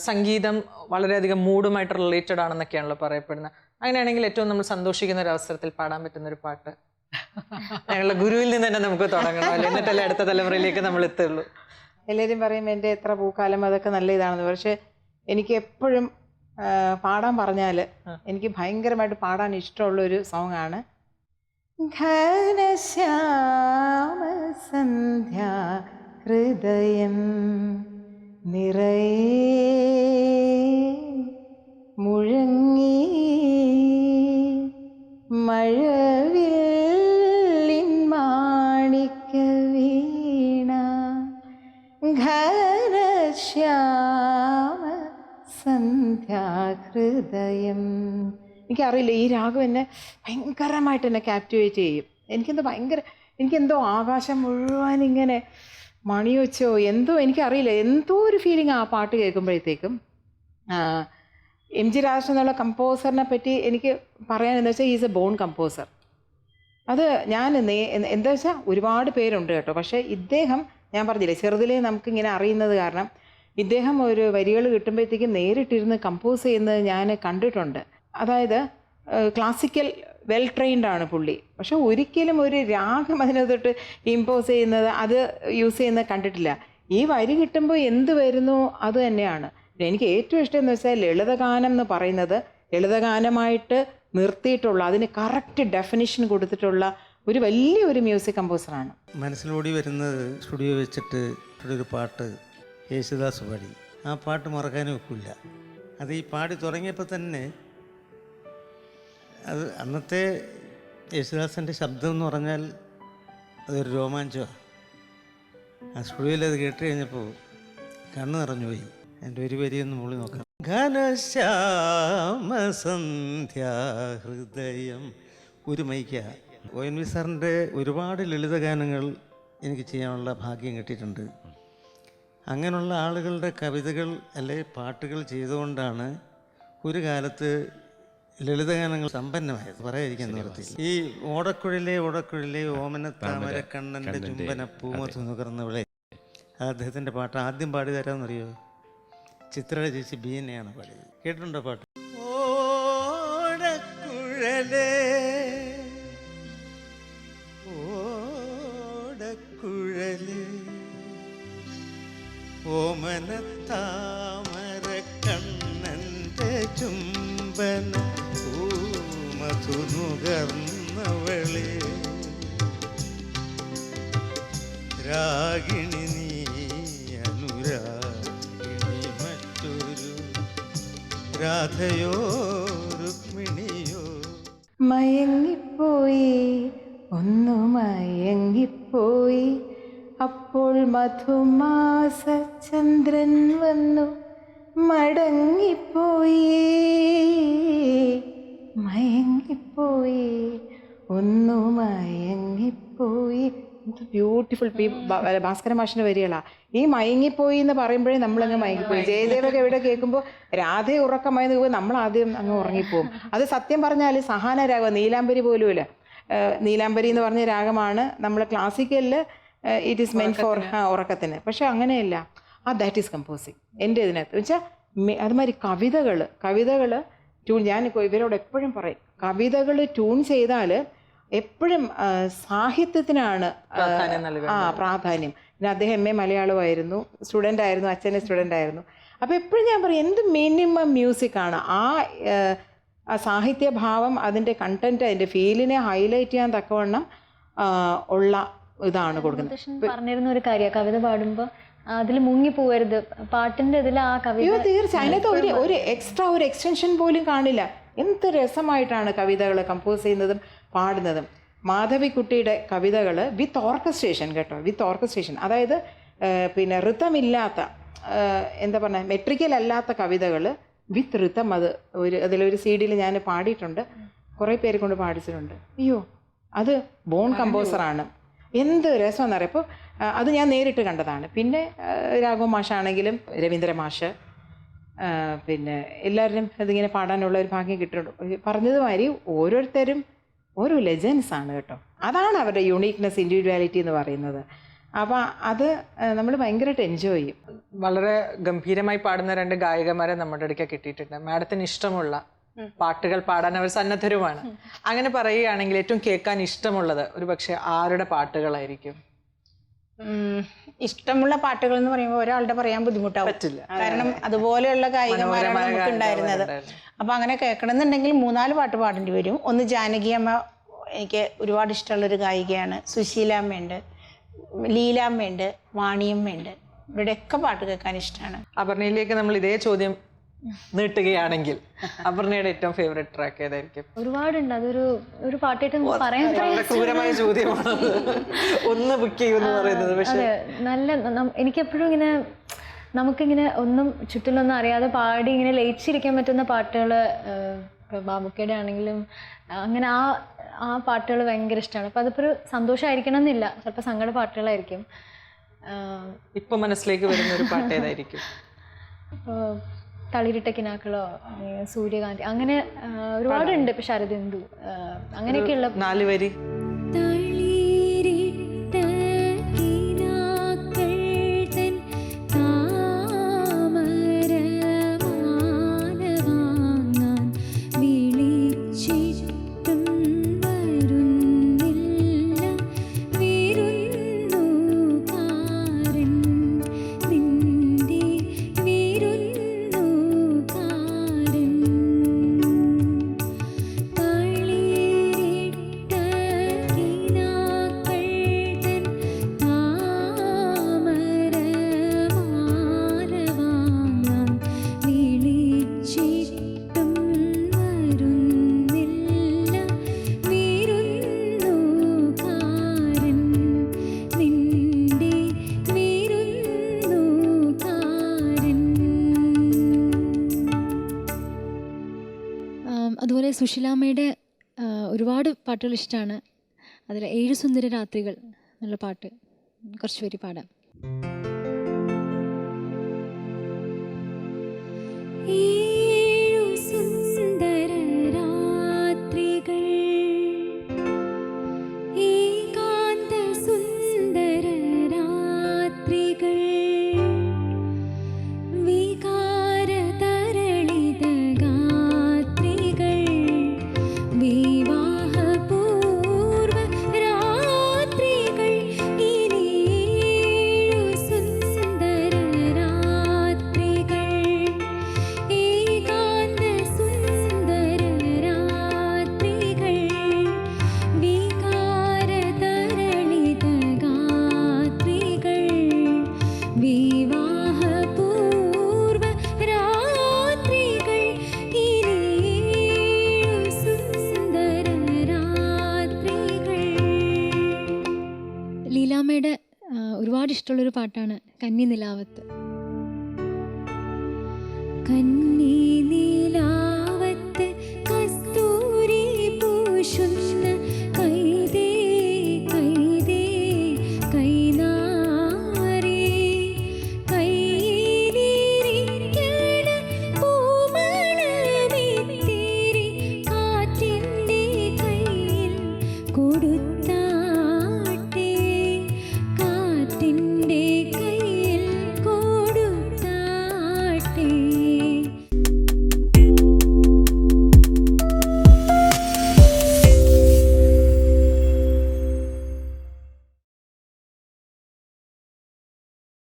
സംഗീതം വളരെയധികം മൂഡുമായിട്ട് റിലേറ്റഡ് ആണെന്നൊക്കെയാണല്ലോ പറയപ്പെടുന്നത്. അങ്ങനെയാണെങ്കിൽ ഏറ്റവും നമ്മൾ സന്തോഷിക്കുന്ന ഒരു അവസരത്തിൽ പാടാൻ പറ്റുന്ന ഒരു പാട്ട് ഞങ്ങളുടെ ഗുരുവിൽ നിന്ന് തന്നെ നമുക്ക് തുടങ്ങണമല്ലോ, എന്നിട്ടല്ലേ അടുത്ത തലമുറയിലേക്ക് നമ്മൾ എത്തുള്ളൂ. എല്ലാവരും പറയും എൻ്റെ എത്ര പൂക്കാലം അതൊക്കെ നല്ല ഇതാണെന്ന്. പക്ഷെ എനിക്ക് എപ്പോഴും പാടാൻ പറഞ്ഞാൽ എനിക്ക് ഭയങ്കരമായിട്ട് പാടാൻ ഇഷ്ടമുള്ളൊരു സോങ്ങാണ് ഘനശ്യാമസന്ധ്യാ ഹൃദയം നിറയെ മുഴങ്ങി മഴവില്ലിൻ മാണിക്ക വീണ ഘനശ്യാമ സന്ധ്യാഹൃദയം. എനിക്കറിയില്ല, ഈ രാഗം എന്നെ ഭയങ്കരമായിട്ട് എന്നെ ക്യാപ്റ്റിവേറ്റ് ചെയ്യും. എനിക്കെന്തോ ആകാശം മുഴുവൻ ഇങ്ങനെ മണിവെച്ചോ എന്തോ എനിക്കറിയില്ല, എന്തോ ഒരു ഫീലിംഗ് ആ പാട്ട് കേൾക്കുമ്പോഴത്തേക്കും. എം ജി രാധാകൃഷ്ണൻ എന്നുള്ള കമ്പോസറിനെ പറ്റി എനിക്ക് പറയാനെന്ന് വെച്ചാൽ ഈസ് എ ബോൺ കമ്പോസർ. അത് ഞാൻ എന്താ വെച്ചാൽ ഒരുപാട് പേരുണ്ട് കേട്ടോ, പക്ഷേ ഇദ്ദേഹം, ഞാൻ പറഞ്ഞില്ലേ ചെറുതിലേ നമുക്കിങ്ങനെ അറിയുന്നത് കാരണം ഇദ്ദേഹം ഒരു വരികൾ കിട്ടുമ്പോഴത്തേക്കും നേരിട്ടിരുന്ന് കമ്പോസ് ചെയ്യുന്നത് ഞാൻ കണ്ടിട്ടുണ്ട്. അതായത് ക്ലാസിക്കൽ വെൽ ട്രെയിൻഡ് ആണ് പുള്ളി, പക്ഷെ ഒരിക്കലും ഒരു രാഗം അതിനകത്തോട്ട് ഇമ്പോസ് ചെയ്യുന്നത് അത് യൂസ് ചെയ്യുന്നത് കണ്ടിട്ടില്ല. ഈ വരി കിട്ടുമ്പോൾ എന്ത് വരുന്നു അത് തന്നെയാണ്. എനിക്ക് ഏറ്റവും ഇഷ്ടം എന്ന് വെച്ചാൽ ലളിതഗാനം എന്ന് പറയുന്നത് ലളിതഗാനമായിട്ട് നിർത്തിയിട്ടുള്ള അതിന് കറക്റ്റ് ഡെഫിനിഷൻ കൊടുത്തിട്ടുള്ള ഒരു വലിയൊരു മ്യൂസിക് കമ്പോസറാണ്. മനസ്സിലൂടി വരുന്നത് സ്റ്റുഡിയോ വെച്ചിട്ട് ഒരു പാട്ട് യേശുദാസ് പാടി, ആ പാട്ട് മറക്കാനും ഒക്കില്ല. അത് ഈ പാടി തുടങ്ങിയപ്പോൾ തന്നെ അത് അന്നത്തെ യേശുദാസിൻ്റെ ശബ്ദം എന്ന് പറഞ്ഞാൽ അതൊരു രോമാഞ്ചമാണ്. ആ സ്റ്റുഡിയോയിൽ അത് കേട്ട് കഴിഞ്ഞപ്പോൾ കണ്ണ് നിറഞ്ഞുപോയി. എൻ്റെ ഒരു വരിയൊന്ന് മുള്ളി നോക്കാം. ഘനശ്യാമസന്ധ്യാഹൃദയം ഒരു മൈക്ക. ONV സാറിൻ്റെ ഒരുപാട് ലളിതഗാനങ്ങൾ എനിക്ക് ചെയ്യാനുള്ള ഭാഗ്യം കിട്ടിയിട്ടുണ്ട്. അങ്ങനെയുള്ള ആളുകളുടെ കവിതകൾ അല്ലെ പാട്ടുകൾ ചെയ്തുകൊണ്ടാണ് ഒരു കാലത്ത് ലളിതഗാനങ്ങൾ സമ്പന്നമായത്. പറയാതിരിക്കാൻ നിർത്തി. ഈ ഓടക്കുഴലേ ഓടക്കുഴലേ ഓമന താമര കണ്ണൻ്റെ ചുംബന പൂമത്ത് നുകർന്നവളെ, അദ്ദേഹത്തിൻ്റെ പാട്ട് ആദ്യം പാടി തരാമെന്നറിയോ? ചിത്രയുടെ ചേച്ചി ബീനയാണ് പാടിയത്. കേട്ടിട്ടുണ്ടോ പാട്ട്? ഓടക്കുഴലേ ഓടക്കുഴലേ ഓമന താമര കണ്ണൻ്റെ ചുംബന പൂമധു നുകർന്നവളെ, രാഗിണി നീ അനുരാഗിണി മറ്റൊരു രാധയോ രുക്മിണിയോ. മയങ്ങിപ്പോയി ഒന്നു മയങ്ങിപ്പോയി, അപ്പോൾ മധുമാസ ചന്ദ്രൻ വന്നു മടങ്ങിപ്പോയി. മയങ്ങിപ്പോയി ഒന്നു മയങ്ങിപ്പോയി. ബ്യൂട്ടിഫുൾ. ഭാസ്കര മാഷിൻ്റെ വരികളാ ഈ മയങ്ങിപ്പോയി എന്ന് പറയുമ്പോഴേ നമ്മളങ്ങ് മയങ്ങിപ്പോയി. ജയദേവൊക്കെ എവിടെ കേൾക്കുമ്പോൾ രാധയെ ഉറക്കമായി നിൽക്കുമ്പോൾ നമ്മൾ ആദ്യം അങ്ങ് ഉറങ്ങിപ്പോവും. അത് സത്യം പറഞ്ഞാൽ സഹാന രാഗം, നീലാംബരി പോലുമില്ല. നീലാംബരി എന്ന് പറഞ്ഞ രാഗമാണ് നമ്മൾ ക്ലാസിക്കലിൽ ഇറ്റ് ഈസ് മെൻ ഫോർ ഉറക്കത്തിന്. പക്ഷെ അങ്ങനെയല്ല, ദാറ്റ് ഈസ് കമ്പോസിങ്. എൻ്റെ ഇതിനകത്ത് വെച്ചാൽ അതുമാതിരി കവിതകൾ ട്യൂൺ, ഞാൻ ഇവരോട് എപ്പോഴും പറയും, കവിതകൾ ട്യൂൺ ചെയ്താൽ എപ്പോഴും സാഹിത്യത്തിനാണ് പ്രാധാന്യം. പിന്നെ അദ്ദേഹം MA മലയാളമായിരുന്നു, സ്റ്റുഡൻ്റ് ആയിരുന്നു, അച്ഛൻ്റെ സ്റ്റുഡൻ്റ് ആയിരുന്നു. അപ്പോൾ എപ്പോഴും ഞാൻ പറയും എന്ത് മിനിമം മ്യൂസിക്കാണ് ആ സാഹിത്യഭാവം, അതിൻ്റെ കണ്ടന്റ്, അതിൻ്റെ ഫീലിനെ ഹൈലൈറ്റ് ചെയ്യാൻ തക്കവണ്ണം ഉള്ള ഇതാണ് കൊടുക്കുന്നത്. പറഞ്ഞിരുന്ന ഒരു കാര്യം, കവിത പാടുമ്പോൾ അതിൽ മുങ്ങിപ്പോകരുത്, പാട്ടിൻ്റെ ഇതിൽ ആ കവിത തീർച്ചയായും അതിനകത്ത് ഒരു എക്സ്ട്രാ ഒരു എക്സ്റ്റൻഷൻ പോലും കാണില്ല. എന്ത് രസമായിട്ടാണ് കവിതകൾ കമ്പോസ് ചെയ്യുന്നതും പാടുന്നതും. മാധവിക്കുട്ടിയുടെ കവിതകൾ വിത്ത് ഓർക്കസ്ട്രേഷൻ കേട്ടോ, വിത്ത് ഓർക്കസ്ട്രേഷൻ. അതായത് പിന്നെ ഋതമില്ലാത്ത, എന്താ പറയുക, മെട്രിക്കൽ അല്ലാത്ത കവിതകൾ വിത്ത് ഋതം. അതിലൊരു CD ഞാൻ പാടിയിട്ടുണ്ട്, കുറേ പേര് കൊണ്ട് പാടിച്ചിട്ടുണ്ട്. അയ്യോ, അത് ബോൺ കമ്പോസറാണ്. എന്ത് രസമെന്നറിയാം. അപ്പോൾ അത് ഞാൻ നേരിട്ട് കണ്ടതാണ്. പിന്നെ രാഘവ മാഷാണെങ്കിലും രവീന്ദ്ര മാഷ്, പിന്നെ എല്ലാവരും ഇതിങ്ങനെ പാടാനുള്ള ഒരു ഭാഗ്യം കിട്ടുന്നുണ്ട്. പറഞ്ഞതുമാതിരി ഓരോരുത്തരും ഓരോ ലെജൻസ് ആണ് കേട്ടോ. അതാണ് അവരുടെ യുണീക്നെസ്, ഇൻഡിവിജ്വാലിറ്റി എന്ന് പറയുന്നത്. അപ്പം അത് നമ്മൾ ഭയങ്കരമായിട്ട് എൻജോയ് ചെയ്യും. വളരെ ഗംഭീരമായി പാടുന്ന 2 ഗായികമാരെ നമ്മുടെ അടുക്ക കിട്ടിയിട്ടുണ്ട്. മാഡത്തിന് ഇഷ്ടമുള്ള പാട്ടുകൾ പാടാൻ അവർ സന്നദ്ധരുമാണ്. അങ്ങനെ പറയുകയാണെങ്കിൽ ഏറ്റവും കേൾക്കാൻ ഇഷ്ടമുള്ളത് ഒരു പക്ഷെ ആരുടെ പാട്ടുകളായിരിക്കും? ഇഷ്ടമുള്ള പാട്ടുകൾ എന്ന് പറയുമ്പോൾ ഒരാളുടെ പറയാൻ ബുദ്ധിമുട്ടാവും. പറ്റില്ല. കാരണം അതുപോലെയുള്ള ഗായികമാരാണ് നമുക്ക് ഉണ്ടായിരുന്നത്. അപ്പം അങ്ങനെ കേൾക്കണമെന്നുണ്ടെങ്കിൽ 3-4 പാട്ട് പാടേണ്ടി വരും. ഒന്ന് ജാനകി അമ്മ, എനിക്ക് ഒരുപാട് ഇഷ്ടമുള്ളൊരു ഗായികയാണ്. സുശീലാമ്മയുണ്ട്, ലീലാമ്മയുണ്ട്, വാണിയമ്മയുണ്ട്. ഇവരുടെയൊക്കെ പാട്ട് കേൾക്കാൻ ഇഷ്ടമാണ്. അപർണയിലേക്ക് നമ്മൾ ഇതേ ചോദ്യം നീട്ടുകയാണെങ്കിൽ അപർണയുടെ ഏറ്റവും ഫേവറേറ്റ് ട്രാക്ക് ഏതായിരിക്കും? ഒരുപാടുണ്ട്. ഒരു പാട്ടായിട്ട് പറയാൻ വളരെ ക്രൂരമായ ചോദ്യമാണ് ഒന്ന് ബുക്ക് ചെയ്യുമെന്ന് പറയുന്നത്. പക്ഷെ അതെ, നല്ല എനിക്കെപ്പോഴും ഇങ്ങനെ നമുക്കിങ്ങനെ ഒന്നും ചുറ്റിലൊന്നും അറിയാതെ പാടി ഇങ്ങനെ ലയിച്ചിരിക്കാൻ പറ്റുന്ന പാട്ടുകൾ ബാബുക്കയുടെ ആണെങ്കിലും അങ്ങനെ ആ പാട്ടുകൾ ഭയങ്കര ഇഷ്ടമാണ്. അപ്പോൾ അതിപ്പോൾ ഒരു സന്തോഷമായിരിക്കണം എന്നില്ല, ചിലപ്പോൾ സങ്കട പാട്ടുകളായിരിക്കും. ഇപ്പൊ മനസ്സിലേക്ക് വരുന്ന ഒരു പാട്ട് ഏതായിരിക്കും? തളിരിട്ട കിനാക്കളോ, സൂര്യകാന്തി, അങ്ങനെ ഒരുപാടുണ്ട്. ഇപ്പം ശരദിന്ദു, അങ്ങനെയൊക്കെയുള്ള 4 വരി. അതുപോലെ സുശീലാമ്മയുടെ ഒരുപാട് പാട്ടുകൾ ഇഷ്ടമാണ്. അതിൽ 7 സുന്ദര രാത്രികൾ എന്നുള്ള പാട്ട് കുറച്ച് പേര് പാടാം. ലീലാമ്മയുടെ ഒരുപാട് ഇഷ്ടമുള്ളൊരു പാട്ടാണ് കന്നി നിലാവത്ത്. കന്നി